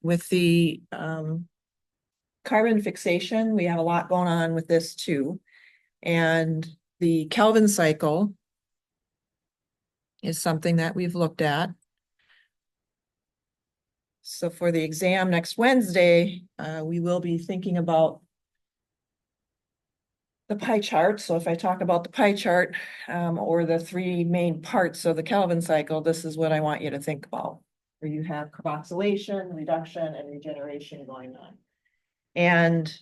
with the carbon fixation, we have a lot going on with this too. And the Kelvin cycle is something that we've looked at. So for the exam next Wednesday, we will be thinking about the pie chart. So if I talk about the pie chart or the three main parts of the Kelvin cycle, this is what I want you to think about. Where you have carboxylation, reduction, and regeneration going on. And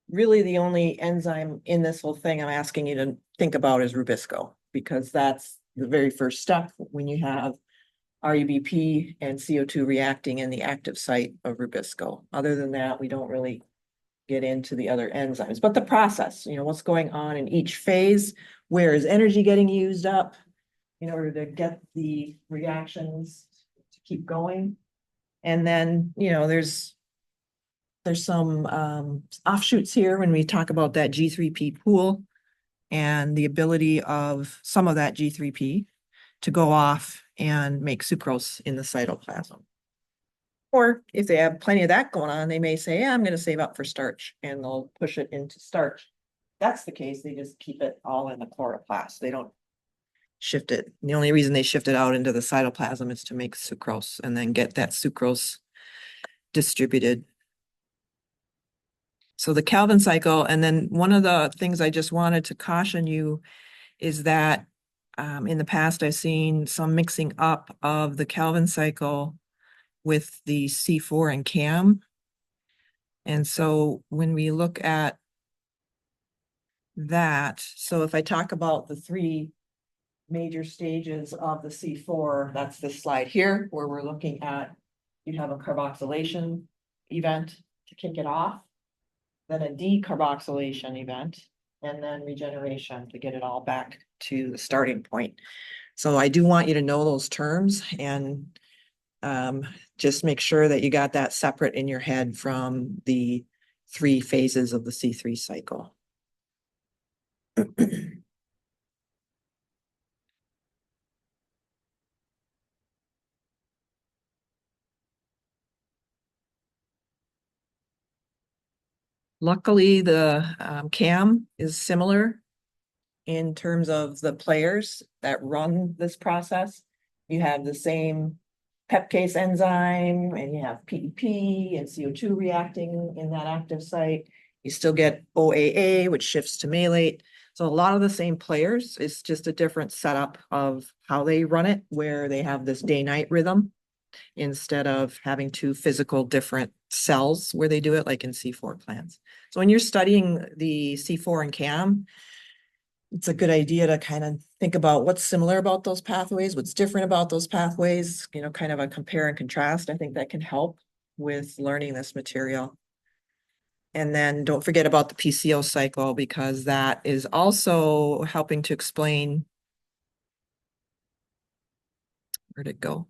really the only enzyme in this whole thing I'm asking you to think about is Rubisco, because that's the very first step when you have RUBP and CO2 reacting in the active site of Rubisco. Other than that, we don't really get into the other enzymes, but the process, what's going on in each phase, where is energy getting used up in order to get the reactions to keep going. And then, there's some offshoots here when we talk about that G3P pool and the ability of some of that G3P to go off and make sucrose in the cytoplasm. Or if they have plenty of that going on, they may say, yeah, I'm going to save up for starch, and they'll push it into starch. That's the case. They just keep it all in the chloroplast. They don't shift it. The only reason they shift it out into the cytoplasm is to make sucrose and then get that sucrose distributed. So the Kelvin cycle, and then one of the things I just wanted to caution you is that in the past, I've seen some mixing up of the Kelvin cycle with the C4 and CAM. And so when we look at that, so if I talk about the three major stages of the C4, that's this slide here, where we're looking at, you have a carboxylation event to kick it off, then a decarboxylation event, and then regeneration to get it all back to the starting point. So I do want you to know those terms and just make sure that you got that separate in your head from the three phases of the C3 cycle. Luckily, the CAM is similar in terms of the players that run this process. You have the same pepcase enzyme, and you have PEP and CO2 reacting in that active site. You still get OAA, which shifts to malate. So a lot of the same players. It's just a different setup of how they run it, where they have this day-night rhythm instead of having two physical different cells where they do it, like in C4 plants. So when you're studying the C4 and CAM, it's a good idea to kind of think about what's similar about those pathways, what's different about those pathways, kind of a compare and contrast. I think that can help with learning this material. And then don't forget about the PCO cycle, because that is also helping to explain, where'd it go?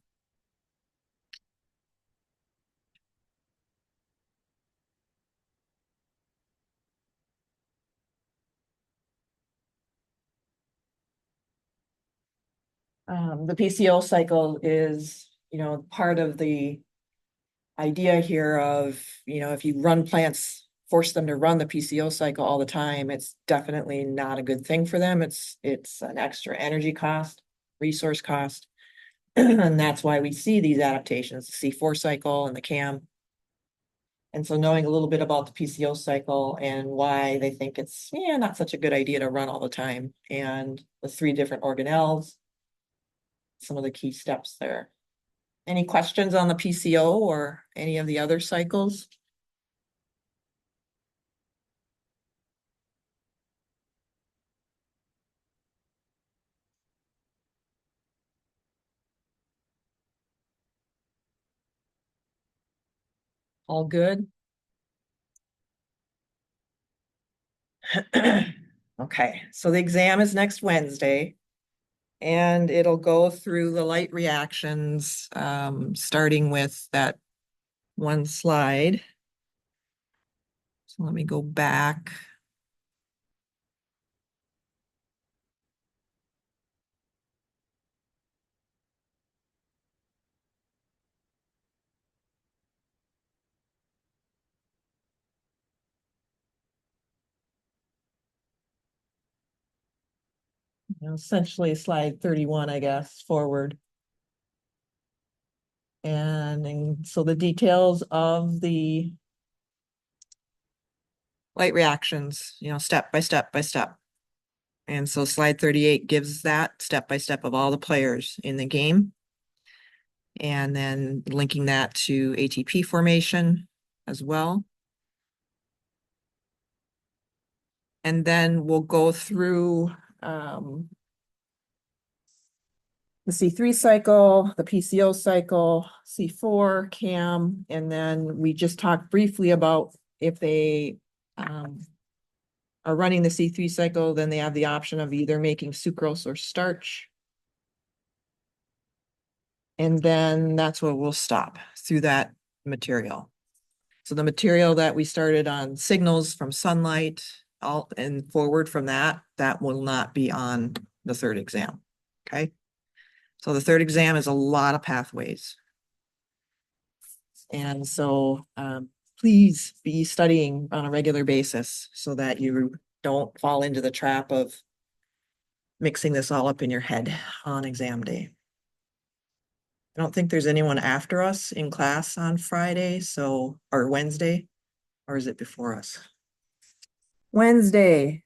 The PCO cycle is, part of the idea here of, if you run plants, force them to run the PCO cycle all the time, it's definitely not a good thing for them. It's an extra energy cost, resource cost. And that's why we see these adaptations, the C4 cycle and the CAM. And so knowing a little bit about the PCO cycle and why they think it's not such a good idea to run all the time, and the three different organelles, some of the key steps there. Any questions on the PCO or any of the other cycles? All good? Okay, so the exam is next Wednesday, and it'll go through the light reactions, starting with that one slide. So let me go back. essentially slide 31, I guess, forward. And so the details of the light reactions, step by step by step. And so slide 38 gives that step by step of all the players in the game. And then linking that to ATP formation as well. And then we'll go through the C3 cycle, the PCO cycle, C4, CAM, and then we just talked briefly about if they are running the C3 cycle, then they have the option of either making sucrose or starch. And then that's where we'll stop through that material. So the material that we started on signals from sunlight, all and forward from that will not be on the third exam. Okay. So the third exam is a lot of pathways. And so please be studying on a regular basis so that you don't fall into the trap of mixing this all up in your head on exam day. I don't think there's anyone after us in class on Friday, or Wednesday, or is it before us? Wednesday.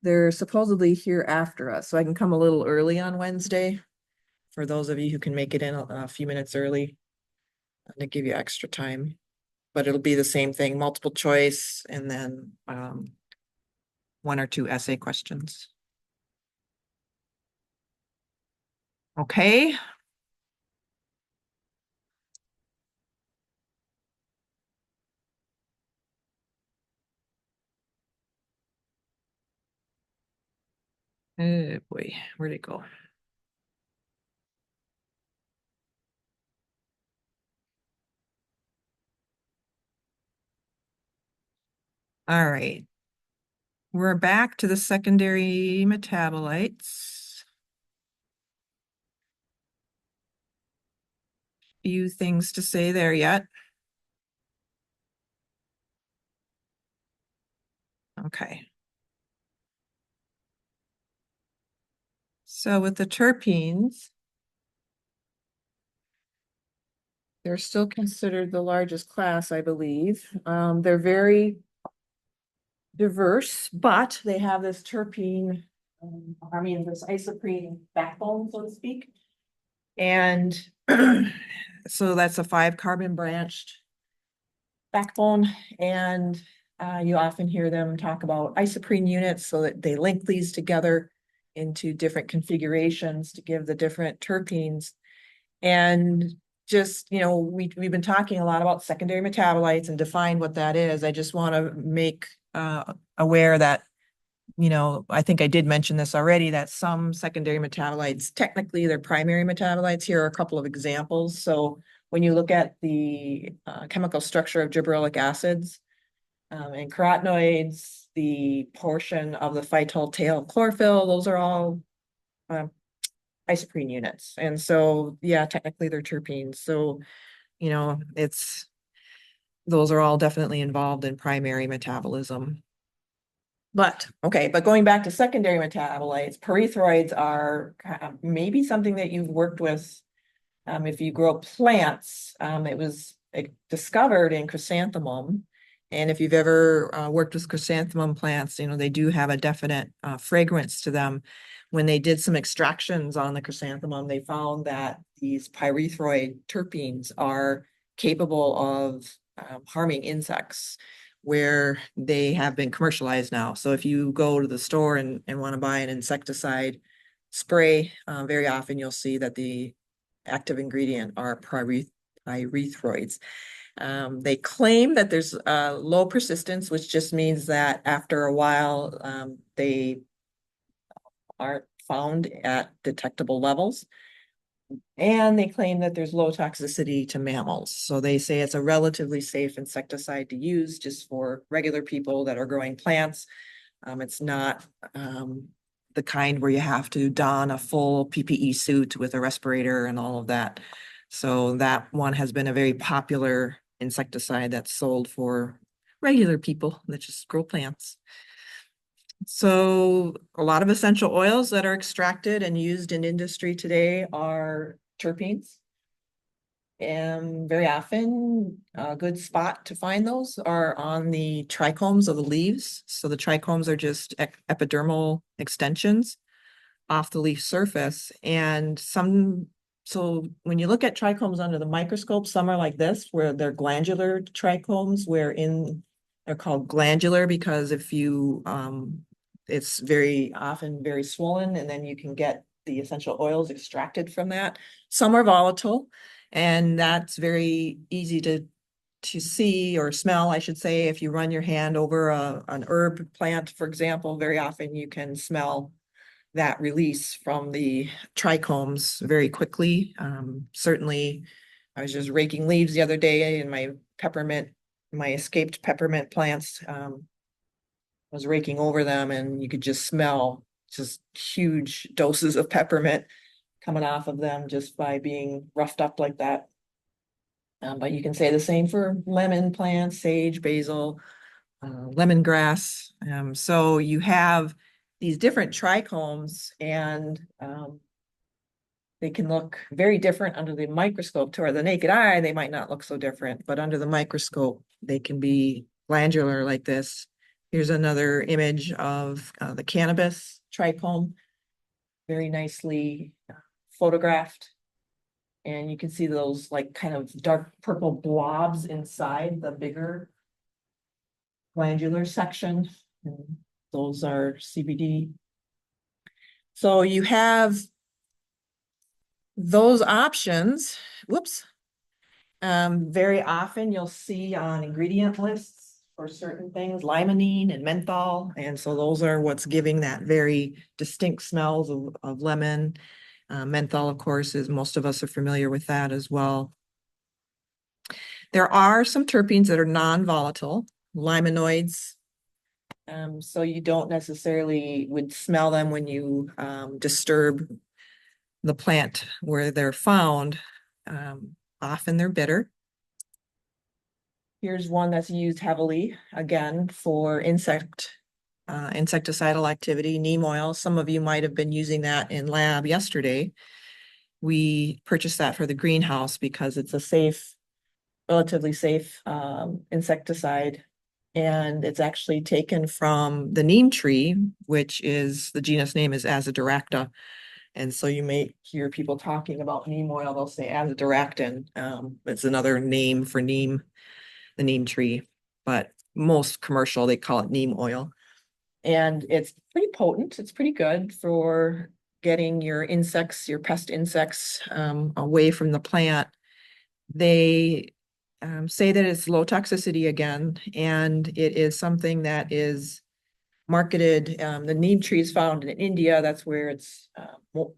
They're supposedly here after us, so I can come a little early on Wednesday. For those of you who can make it in a few minutes early, to give you extra time. But it'll be the same thing, multiple choice, and then one or two essay questions. Okay. Oh boy, where'd it go? All right. We're back to the secondary metabolites. Few things to say there yet. Okay. So with the terpenes, they're still considered the largest class, I believe. They're very diverse, but they have this terpene, this isoprene backbone, so to speak. And so that's a 5-carbon branched backbone. And you often hear them talk about isoprene units so that they link these together into different configurations to give the different terpenes. And just, we've been talking a lot about secondary metabolites and define what that is. I just want to make aware that, I think I did mention this already, that some secondary metabolites, technically they're primary metabolites. Here are a couple of examples. So when you look at the chemical structure of gibberellic acids and carotenoids, the portion of the phytol tail chlorophyll, those are all isoprene units. And so, yeah, technically they're terpenes. So, those are all definitely involved in primary metabolism. But going back to secondary metabolites, pyrethroids are maybe something that you've worked with if you grow plants. It was discovered in chrysanthemum. And if you've ever worked with chrysanthemum plants, they do have a definite fragrance to them. When they did some extractions on the chrysanthemum, they found that these pyrethroid terpenes are capable of harming insects, where they have been commercialized now. So if you go to the store and want to buy an insecticide spray, very often you'll see that the active ingredient are pyrethroids. They claim that there's low persistence, which just means that after a while, they aren't found at detectable levels. And they claim that there's low toxicity to mammals. So they say it's a relatively safe insecticide to use just for regular people that are growing plants. It's not the kind where you have to don a full PPE suit with a respirator and all of that. So that one has been a very popular insecticide that's sold for regular people that just grow plants. So a lot of essential oils that are extracted and used in industry today are terpenes. And very often, a good spot to find those are on the trichomes of the leaves. So the trichomes are just epidermal extensions off the leaf surface. So when you look at trichomes under the microscope, some are like this, where they're glandular trichomes, they're called glandular because it's very often very swollen, and then you can get the essential oils extracted from that. Some are volatile, and that's very easy to see or smell, I should say. If you run your hand over an herb plant, for example, very often you can smell that release from the trichomes very quickly. Certainly, I was just raking leaves the other day in my escaped peppermint plants. Was raking over them, and you could just smell just huge doses of peppermint coming off of them just by being roughed up like that. But you can say the same for lemon plants, sage, basil, lemongrass. So you have these different trichomes, and they can look very different under the microscope. To the naked eye, they might not look so different, but under the microscope, they can be glandular like this. Here's another image of the cannabis trichome, very nicely photographed. And you can see those like kind of dark purple blobs inside the bigger glandular section. And those are CBD. So you have those options. Whoops. Very often you'll see on ingredient lists for certain things, limonene and menthol. And so those are what's giving that very distinct smells of lemon. Menthol, of course, is most of us are familiar with that as well. There are some terpenes that are non-volatile, limonoids. So you don't necessarily would smell them when you disturb the plant where they're found. Often they're bitter. Here's one that's used heavily, again, for insecticidal activity, neem oil. Some of you might have been using that in lab yesterday. We purchased that for the greenhouse because it's a relatively safe insecticide. And it's actually taken from the neem tree, which is, the genus name is Azadirachta. And so you may hear people talking about neem oil, they'll say azadirachtin. It's another name for neem, the neem tree, but most commercial, they call it neem oil. And it's pretty potent. It's pretty good for getting your pest insects, away from the plant. They say that it's low toxicity again, and it is something that is marketed. The neem tree is found in India. That's where it's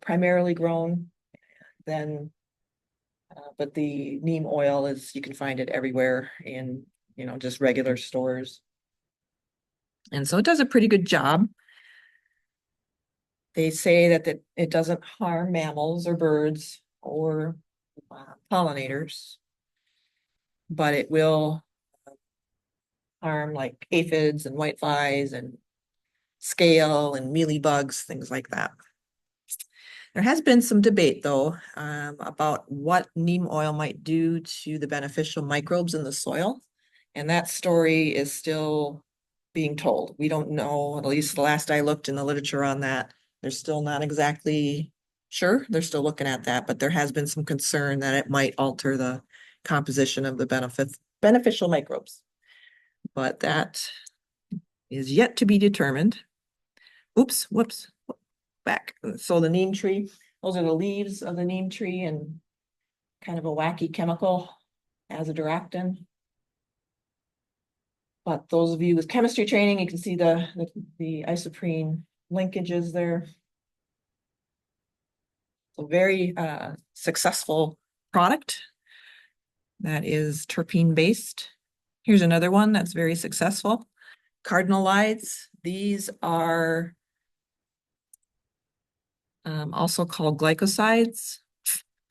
primarily grown. But the neem oil you can find it everywhere in, just regular stores. And so it does a pretty good job. They say that it doesn't harm mammals or birds or pollinators, but it will harm like aphids and whiteflies and scale and mealybugs, things like that. There has been some debate, though, about what neem oil might do to the beneficial microbes in the soil. And that story is still being told. We don't know, at least the last I looked in the literature on that, they're still not exactly sure. They're still looking at that, but there has been some concern that it might alter the composition of the beneficial microbes. But that is yet to be determined. Oops, whoops, back. So the neem tree, those are the leaves of the neem tree, and kind of a wacky chemical, azadirachtin. But those of you with chemistry training, you can see the isoprene linkages there. So very successful product that is terpene based. Here's another one that's very successful. Cardinalides. These are also called glycosides.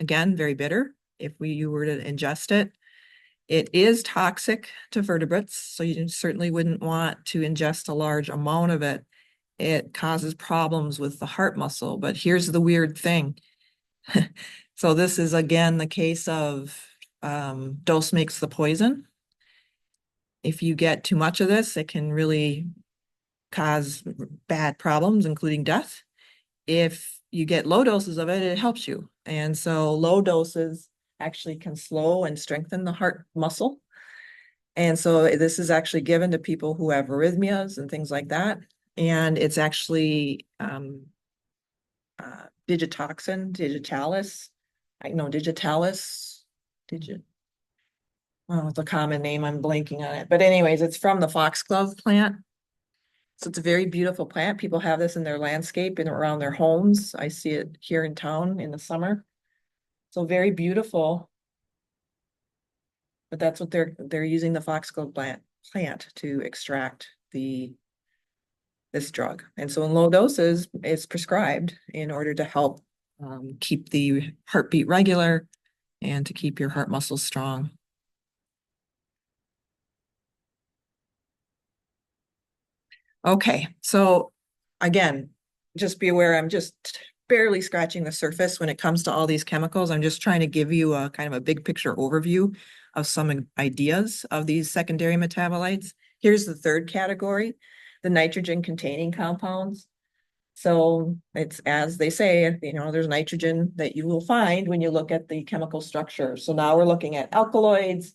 Again, very bitter if you were to ingest it. It is toxic to vertebrates, so you certainly wouldn't want to ingest a large amount of it it causes problems with the heart muscle. But here's the weird thing. So this is again the case of dose makes the poison. If you get too much of this, it can really cause bad problems, including death. If you get low doses of it, it helps you. And so low doses actually can slow and strengthen the heart muscle. And so this is actually given to people who have arrhythmias and things like that. And it's actually digitoxin, digitalis. I know digitalis, oh, it's a common name. I'm blanking on it. But anyways, it's from the foxglove plant. So it's a very beautiful plant. People have this in their landscape and around their homes. I see it here in town in the summer. So very beautiful. But that's what they're using the foxglove plant to extract this drug. And so in low doses, it's prescribed in order to help keep the heartbeat regular and to keep your heart muscles strong. Okay, so again, just be aware, I'm just barely scratching the surface when it comes to all these chemicals. I'm just trying to give you a kind of a big picture overview of some ideas of these secondary metabolites. Here's the third category, the nitrogen containing compounds. So it's, as they say, there's nitrogen that you will find when you look at the chemical structure. So now we're looking at alkaloids,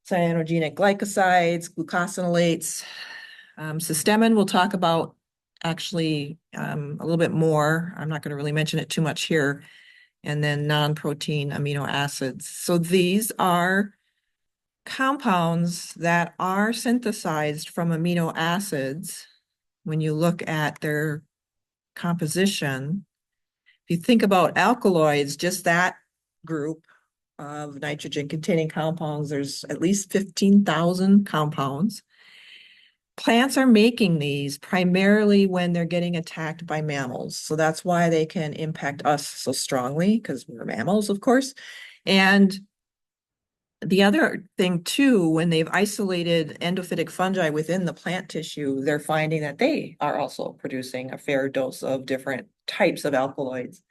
cyanogenic glycosides, glucosinolates. Cysteamine we'll talk about actually a little bit more. I'm not going to really mention it too much here. And then non-protein amino acids. So these are compounds that are synthesized from amino acids. When you look at their composition, if you think about alkaloids, just that group of nitrogen containing compounds, there's at least 15,000 compounds. Plants are making these primarily when they're getting attacked by mammals. So that's why they can impact us so strongly, because we're mammals, of course. And the other thing too, when they've isolated endophytic fungi within the plant tissue, they're finding that they are also producing a fair dose of different types of alkaloids.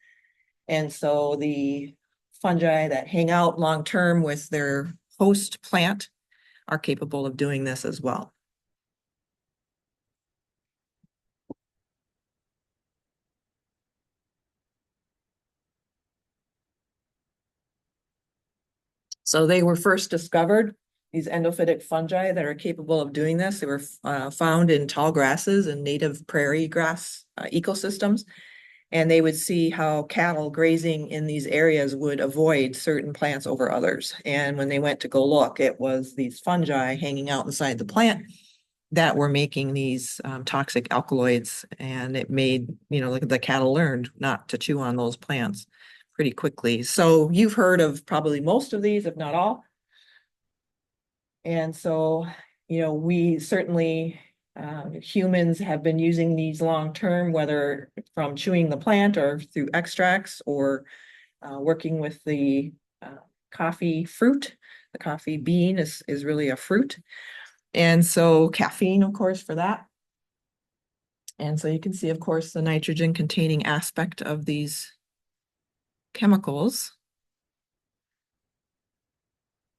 And so the fungi that hang out long-term with their host plant are capable of doing this as well. So they were first discovered, these endophytic fungi that are capable of doing this. They were found in tall grasses and native prairie grass ecosystems. And they would see how cattle grazing in these areas would avoid certain plants over others. And when they went to go look, it was these fungi hanging out inside the plant that were making these toxic alkaloids. And it made, the cattle learned not to chew on those plants pretty quickly. So you've heard of probably most of these, if not all. And so, we certainly, humans have been using these long-term, whether from chewing the plant or through extracts or working with the coffee fruit. The coffee bean is really a fruit. And so caffeine, of course, for that. And so you can see, of course, the nitrogen containing aspect of these chemicals.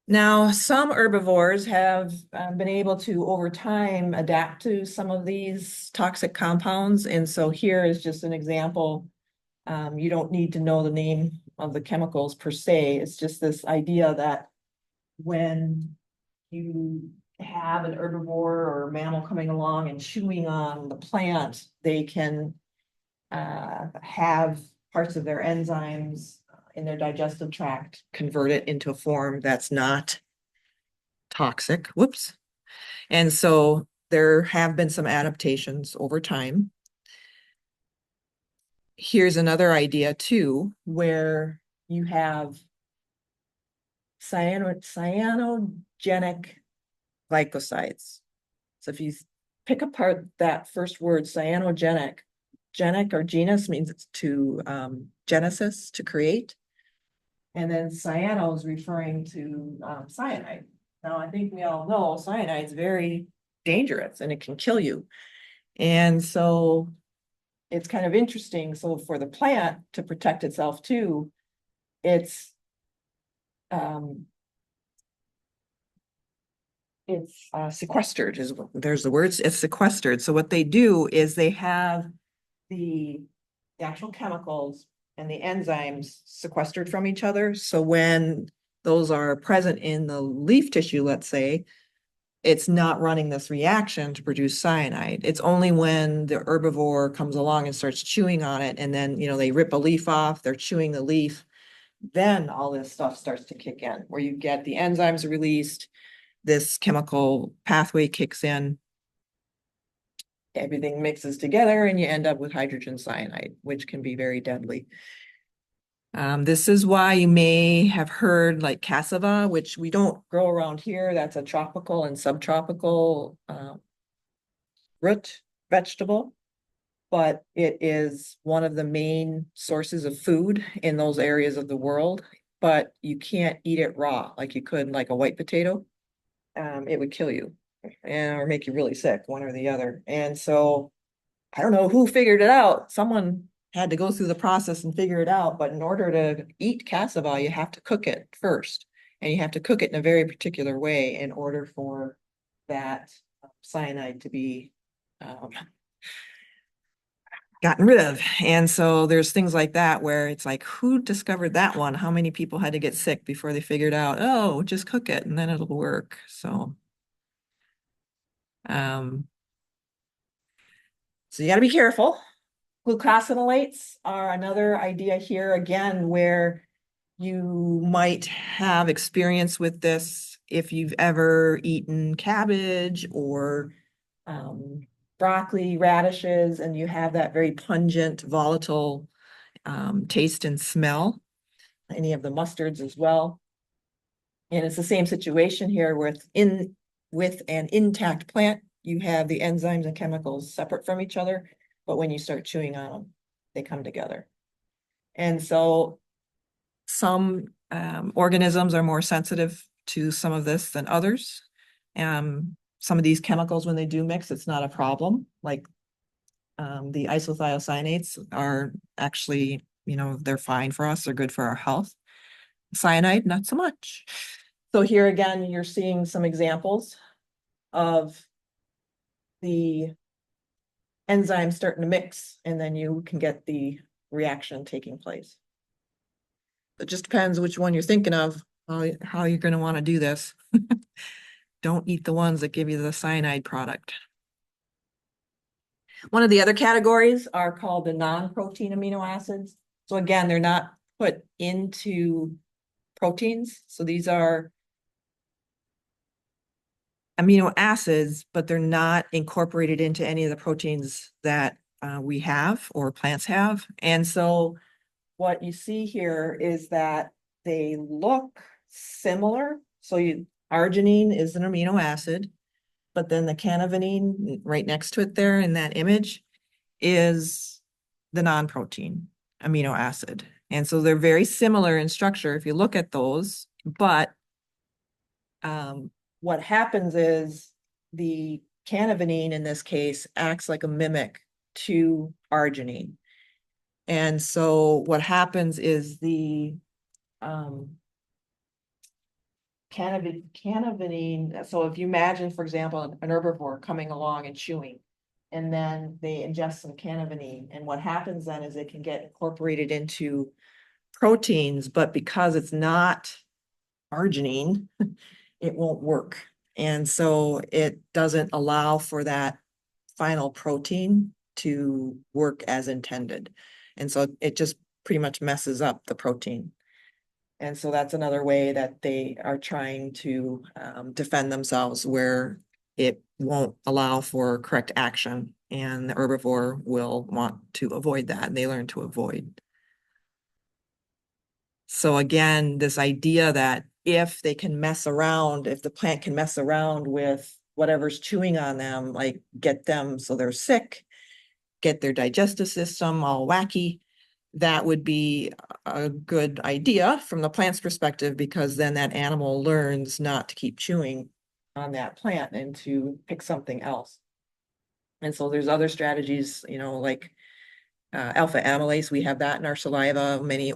Now, some herbivores have been able to, over time, adapt to some of these toxic compounds. And so here is just an example. You don't need to know the name of the chemicals per se. It's just this idea that when you have an herbivore or a mammal coming along and chewing on the plant, they can have parts of their enzymes in their digestive tract convert it into a form that's not toxic. Whoops. And so there have been some adaptations over time. Here's another idea too, where you have cyanogenic glycosides. So if you pick apart that first word, cyanogenic, genic or genus means it's to genesis, to create. And then cyano is referring to cyanide. Now, I think we all know cyanide is very dangerous and it can kill you. And so it's kind of interesting. So for the plant to protect itself too, it's um, sequestered there's the words, it's sequestered. So what they do is they have the actual chemicals and the enzymes sequestered from each other. So when those are present in the leaf tissue, let's say, it's not running this reaction to produce cyanide. It's only when the herbivore comes along and starts chewing on it, and then, they rip a leaf off, they're chewing the leaf, then all this stuff starts to kick in, where you get the enzymes released, this chemical pathway kicks in, everything mixes together, and you end up with hydrogen cyanide, which can be very deadly. This is why you may have heard like cassava, which we don't grow around here. That's a tropical and subtropical root vegetable, but it is one of the main sources of food in those areas of the world. But you can't eat it raw like you could like a white potato. It would kill you or make you really sick, one or the other. And so I don't know who figured it out. Someone had to go through the process and figure it out. But in order to eat cassava, you have to cook it first. And you have to cook it in a very particular way in order for that cyanide to be gotten rid of. And so there's things like that where it's like, who discovered that one? How many people had to get sick before they figured out, oh, just cook it and then it'll work. Um, so you got to be careful. Glucosinolates are another idea here again, where you might have experience with this if you've ever eaten cabbage or broccoli, radishes, and you have that very pungent, volatile taste and smell. Any of the mustards as well. And it's the same situation here with an intact plant, you have the enzymes and chemicals separate from each other, but when you start chewing on them, they come together. And so some organisms are more sensitive to some of this than others. Some of these chemicals, when they do mix, it's not a problem. Like the isothiocyanates are actually, they're fine for us. They're good for our health. Cyanide, not so much. So here again, you're seeing some examples of the enzymes starting to mix, and then you can get the reaction taking place. It just depends which one you're thinking of, how you're going to want to do this. Don't eat the ones that give you the cyanide product. One of the other categories are called the non-protein amino acids. So again, they're not put into proteins. So these are amino acids, but they're not incorporated into any of the proteins that we have or plants have. And so what you see here is that they look similar. So arginine is an amino acid, but then the cannavenine right next to it there in that image is the non-protein amino acid. And so they're very similar in structure if you look at those, but what happens is the cannavenine in this case acts like a mimic to arginine. And so what happens is the cannavenine, so if you imagine, for example, an herbivore coming along and chewing, and then they ingest some cannavenine, and what happens then is it can get incorporated into proteins, but because it's not arginine, it won't work. And so it doesn't allow for that final protein to work as intended. And so it just pretty much messes up the protein. And so that's another way that they are trying to defend themselves, where it won't allow for correct action, and the herbivore will want to avoid that, and they learn to avoid. So again, this idea that if they can mess around, if the plant can mess around with whatever's chewing on them, like get them so they're sick, get their digestive system all wacky, that would be a good idea from the plant's perspective, because then that animal learns not to keep chewing on that plant and to pick something else. And so there's other strategies, like alpha amylase, we have that in our saliva, many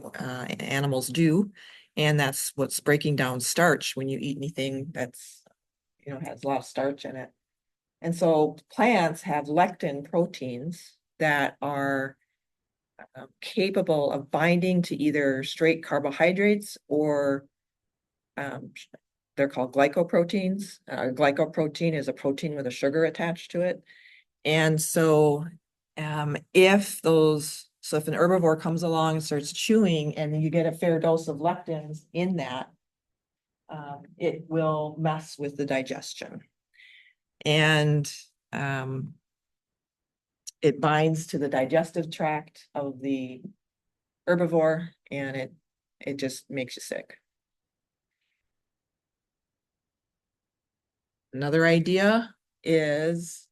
animals do. And that's what's breaking down starch when you eat anything that's, has a lot of starch in it. And so plants have lectin proteins that are capable of binding to either straight carbohydrates or um, they're called glycoproteins. Glycoprotein is a protein with a sugar attached to it. And so if an herbivore comes along and starts chewing and you get a fair dose of lectins in that, it will mess with the digestion. And it binds to the digestive tract of the herbivore and it just makes you sick. Another idea is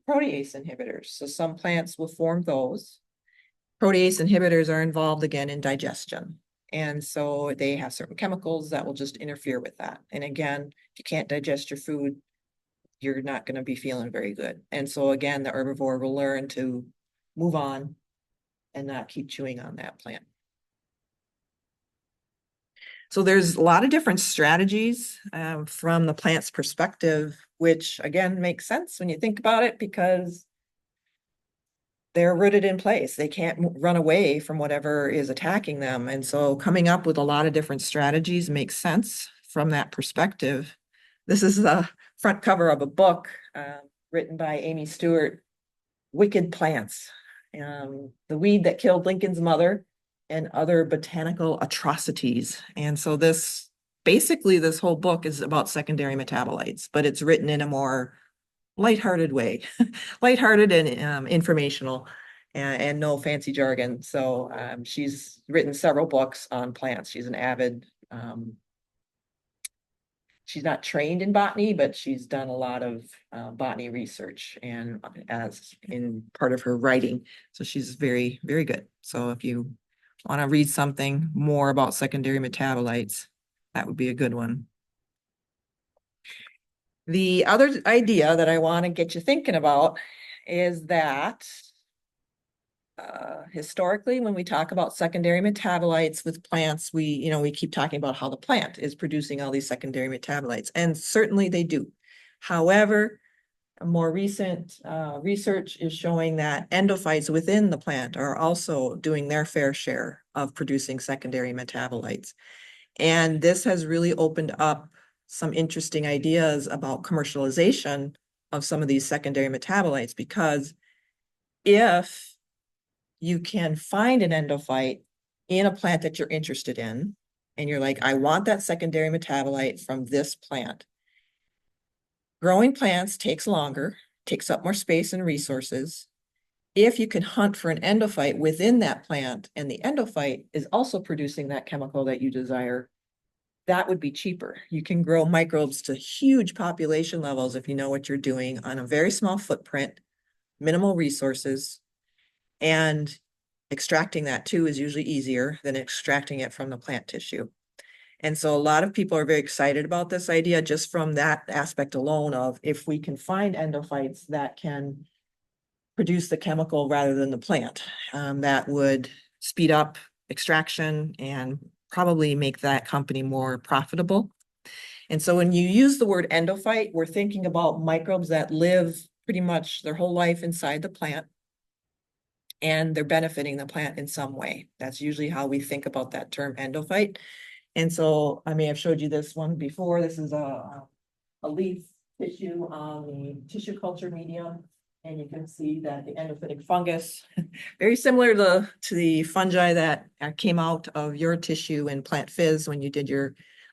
protease inhibitors. So some plants will form those. Protease inhibitors are involved again in digestion. And so they have certain chemicals that will just interfere with that. And again, if you can't digest your food, you're not going to be feeling very good. And so again, the herbivore will learn to move on and not keep chewing on that plant. So there's a lot of different strategies from the plant's perspective, which again makes sense when you think about it because they're rooted in place. They can't run away from whatever is attacking them. And so coming up with a lot of different strategies makes sense from that perspective. This is the front cover of a book written by Amy Stewart, Wicked Plants, the weed that killed Lincoln's mother and other botanical atrocities. And so this whole book is about secondary metabolites, but it's written in a more lighthearted way, lighthearted and informational and no fancy jargon. So she's written several books on plants. She's an avid, she's not trained in botany, but she's done a lot of botany research and as in part of her writing. So she's very, very good. So if you want to read something more about secondary metabolites, that would be a good one. The other idea that I want to get you thinking about is that historically, when we talk about secondary metabolites with plants, we keep talking about how the plant is producing all these secondary metabolites, and certainly they do. However, more recent research is showing that endophytes within the plant are also doing their fair share of producing secondary metabolites. And this has really opened up some interesting ideas about commercialization of some of these secondary metabolites, because if you can find an endophyte in a plant that you're interested in, and you're like, I want that secondary metabolite from this plant. Growing plants takes longer, takes up more space and resources. If you can hunt for an endophyte within that plant, and the endophyte is also producing that chemical that you desire, that would be cheaper. You can grow microbes to huge population levels if you know what you're doing on a very small footprint, minimal resources, and extracting that too is usually easier than extracting it from the plant tissue. And so a lot of people are very excited about this idea just from that aspect alone of if we can find endophytes that can produce the chemical rather than the plant, that would speed up extraction and probably make that company more profitable. And so when you use the word endophyte, we're thinking about microbes that live pretty much their whole life inside the plant, and they're benefiting the plant in some way. That's usually how we think about that term endophyte. And so I may have showed you this one before. This is a leaf tissue on the tissue culture medium. And you can see that the endophytic fungus, very similar to the fungi that came out of your tissue in Plant Fizz when you did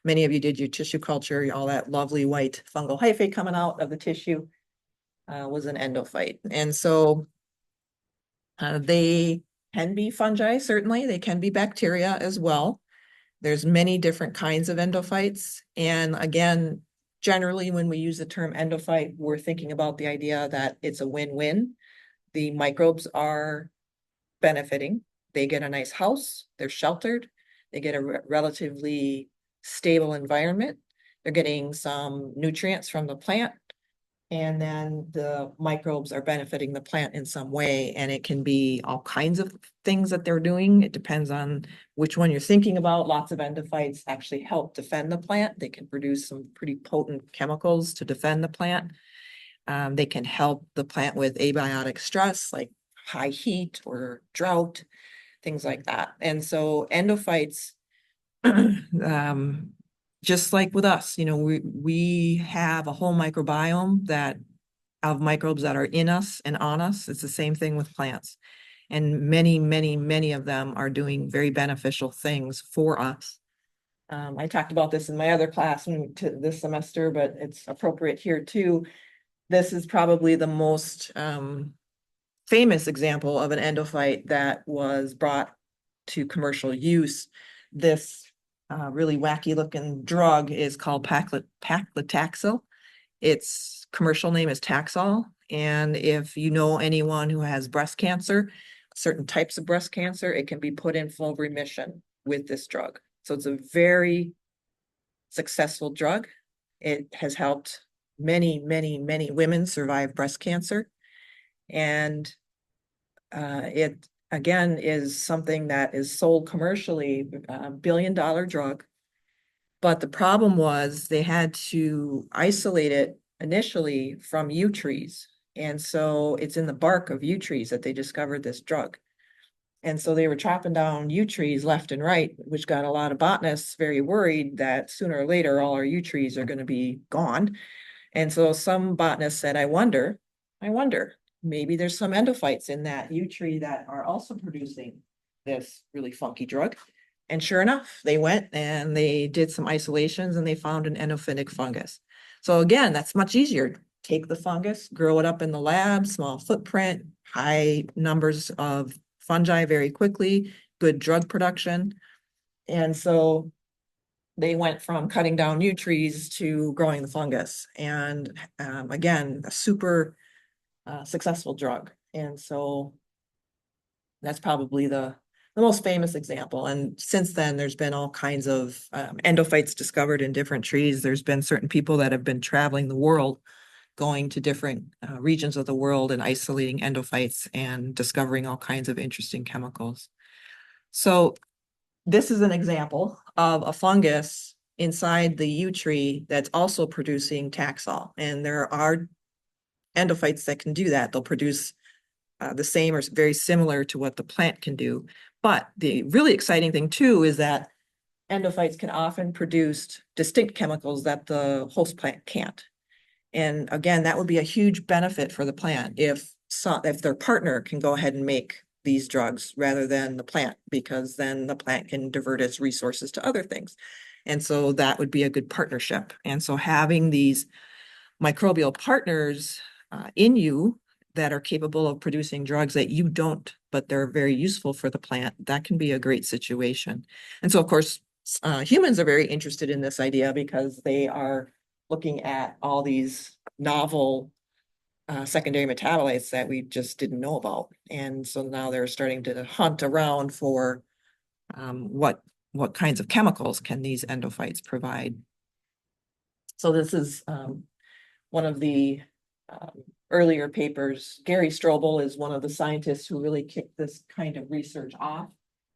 many of you did your tissue culture, all that lovely white fungal hyphae coming out of the tissue was an endophyte. And so they can be fungi, certainly. They can be bacteria as well. There's many different kinds of endophytes. And again, generally, when we use the term endophyte, we're thinking about the idea that it's a win-win. The microbes are benefiting. They get a nice house. They're sheltered. They get a relatively stable environment. They're getting some nutrients from the plant. And then the microbes are benefiting the plant in some way, and it can be all kinds of things that they're doing. It depends on which one you're thinking about. Lots of endophytes actually help defend the plant. They can produce some pretty potent chemicals to defend the plant. They can help the plant with abiotic stress, like high heat or drought, things like that. And so endophytes, just like with us, we have a whole microbiome of microbes that are in us and on us. It's the same thing with plants. And many, many, many of them are doing very beneficial things for us. I talked about this in my other class this semester, but it's appropriate here too. This is probably the most famous example of an endophyte that was brought to commercial use. This really wacky looking drug is called paclitaxel. Its commercial name is Taxol. And if you know anyone who has breast cancer, certain types of breast cancer, it can be put in full remission with this drug. So it's a very successful drug. It has helped many, many, many women survive breast cancer. And it, again, is something that is sold commercially, $1 billion drug. But the problem was they had to isolate it initially from yew trees. And so it's in the bark of yew trees that they discovered this drug. And so they were chopping down yew trees left and right, which got a lot of botanists very worried that sooner or later all our yew trees are going to be gone. And so some botanists said, I wonder, maybe there's some endophytes in that yew tree that are also producing this really funky drug. And sure enough, they went and they did some isolations and they found an endophytic fungus. So again, that's much easier. Take the fungus, grow it up in the lab, small footprint, high numbers of fungi very quickly, good drug production. And so they went from cutting down yew trees to growing the fungus. And again, a super successful drug. And so that's probably the most famous example. And since then, there's been all kinds of endophytes discovered in different trees. There's been certain people that have been traveling the world, going to different regions of the world and isolating endophytes and discovering all kinds of interesting chemicals. So this is an example of a fungus inside the yew tree that's also producing Taxol. And there are endophytes that can do that. They'll produce the same or very similar to what the plant can do. But the really exciting thing too is that endophytes can often produce distinct chemicals that the host plant can't. And again, that would be a huge benefit for the plant if their partner can go ahead and make these drugs rather than the plant, because then the plant can divert its resources to other things. And so that would be a good partnership. And so having these microbial partners in you that are capable of producing drugs that you don't, but they're very useful for the plant, that can be a great situation. And so, of course, humans are very interested in this idea because they are looking at all these novel secondary metabolites that we just didn't know about. And so now they're starting to hunt around for what kinds of chemicals can these endophytes provide. So this is one of the earlier papers. Gary Strobel is one of the scientists who really kicked this kind of research off.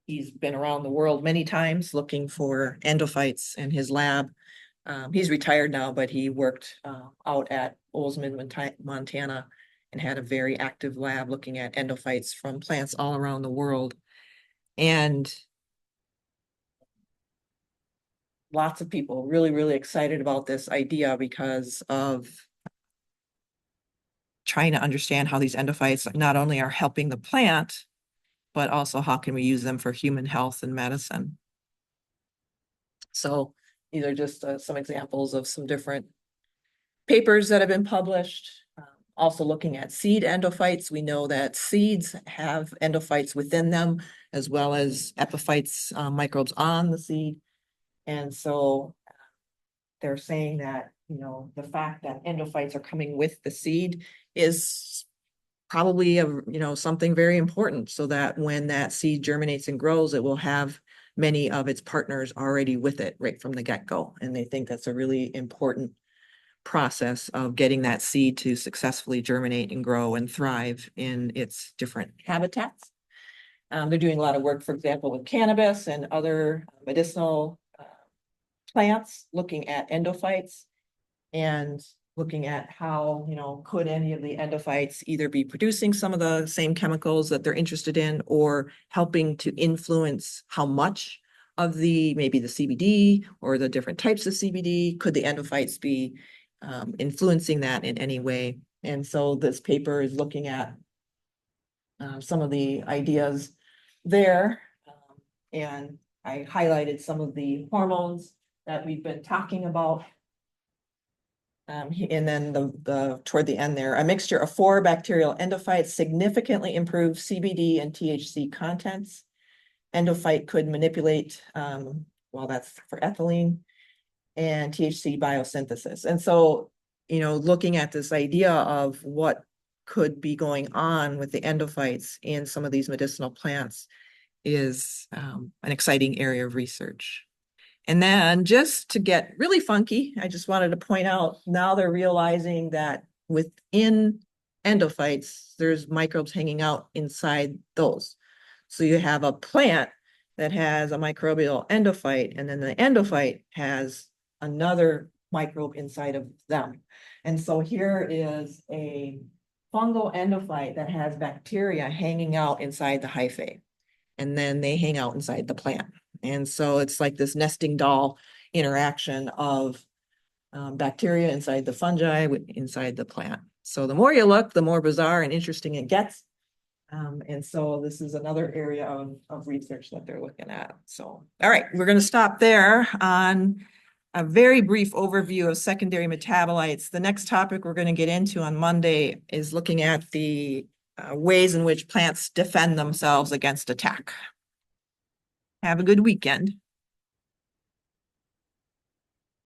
He's been around the world many times looking for endophytes in his lab. He's retired now, but he worked out at Oldsman, Montana, and had a very active lab looking at endophytes from plants all around the world. And lots of people really, really excited about this idea because of trying to understand how these endophytes not only are helping the plant, but also how can we use them for human health and medicine. So these are just some examples of some different papers that have been published. Also looking at seed endophytes, we know that seeds have endophytes within them, as well as epiphytes, microbes on the seed. And so they're saying that, the fact that endophytes are coming with the seed is probably something very important, so that when that seed germinates and grows, it will have many of its partners already with it right from the get-go. And they think that's a really important process of getting that seed to successfully germinate and grow and thrive in its different habitats. They're doing a lot of work, for example, with cannabis and other medicinal plants, looking at endophytes and looking at how, could any of the endophytes either be producing some of the same chemicals that they're interested in or helping to influence how much of maybe the CBD or the different types of CBD, could the endophytes be influencing that in any way? And so this paper is looking at some of the ideas there. And I highlighted some of the hormones that we've been talking about. And then toward the end there, a mixture of 4 bacterial endophytes significantly improves CBD and THC contents. Endophyte could manipulate, well, that's for ethylene and THC biosynthesis. And so, looking at this idea of what could be going on with the endophytes in some of these medicinal plants is an exciting area of research. And then just to get really funky, I just wanted to point out, now they're realizing that within endophytes, there's microbes hanging out inside those. So you have a plant that has a microbial endophyte, and then the endophyte has another microbe inside of them. And so here is a fungal endophyte that has bacteria hanging out inside the hyphae, and then they hang out inside the plant. And so it's like this nesting doll interaction of bacteria inside the fungi inside the plant. So the more you look, the more bizarre and interesting it gets. And so this is another area of research that they're looking at. So, all right, we're going to stop there on a very brief overview of secondary metabolites. The next topic we're going to get into on Monday is looking at the ways in which plants defend themselves against attack. Have a good weekend.